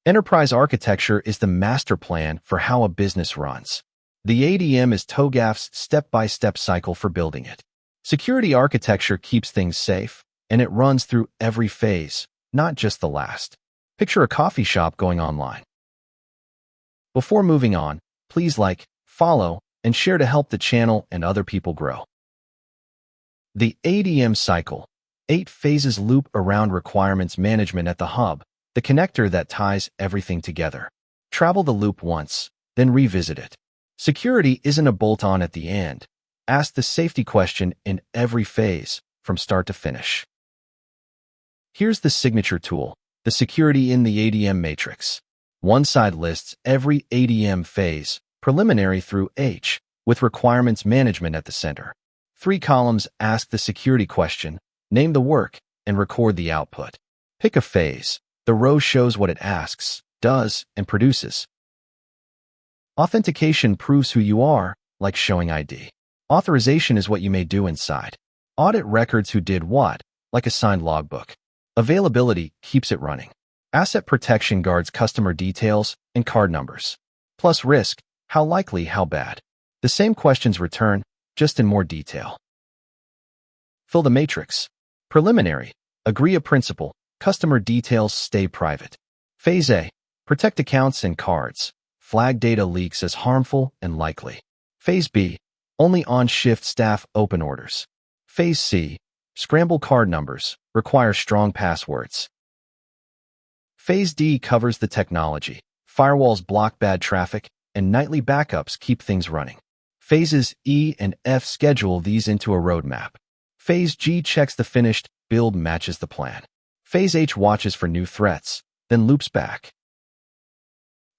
Enterprise architecture is the master plan for how a business runs. The ADM is TOGAF's step-by-step cycle for building it. Security architecture keeps things safe, and it runs through every phase, not just the last. Picture a coffee shop going online. Before moving on, please like, follow, and share to help the channel and other people grow. The ADM cycle. 8 phases loop around requirements management at the hub, the connector that ties everything together. Travel the loop once, then revisit it. Security isn't a bolt-on at the end. Ask the safety question in every phase, from start to finish. Here's the signature tool, the Security-in-the-ADM matrix. One side lists every ADM phase, preliminary through H, with requirements management at the center. 3 columns ask the security question, name the work, and record the output. Pick a phase. The row shows what it asks, does, and produces. Authentication proves who you are, like showing ID. Authorization is what you may do inside. Audit records who did what, like a signed logbook. Availability keeps it running. Asset protection guards customer details and card numbers. Plus risk, how likely, how bad. The same questions return, just in more detail. Fill the matrix. Preliminary. Agree a principle. Customer details stay private. Phase A. Protect accounts and cards. Flag data leaks as harmful and likely. Phase B. Only on-shift staff open orders. Phase C. Scramble card numbers. Require strong passwords. Phase D covers the technology. Firewalls block bad traffic, and nightly backups keep things running. Phases E and F schedule these into a roadmap. Phase G checks the finished build matches the plan. Phase H watches for new threats, then loops back.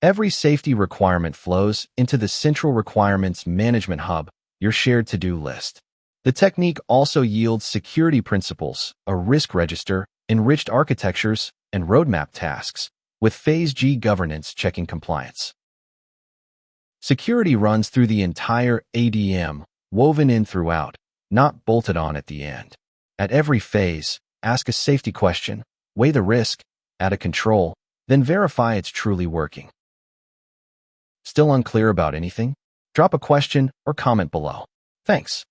Every safety requirement flows into the Central Requirements Management Hub, your shared to-do list. The technique also yields security principles, a risk register, enriched architectures, and roadmap tasks, with Phase G governance checking compliance. Security runs through the entire ADM, woven in throughout, not bolted on at the end. At every phase, ask a safety question, weigh the risk, add a control, then verify it's truly working. Still unclear about anything? Drop a question or comment below. Thanks.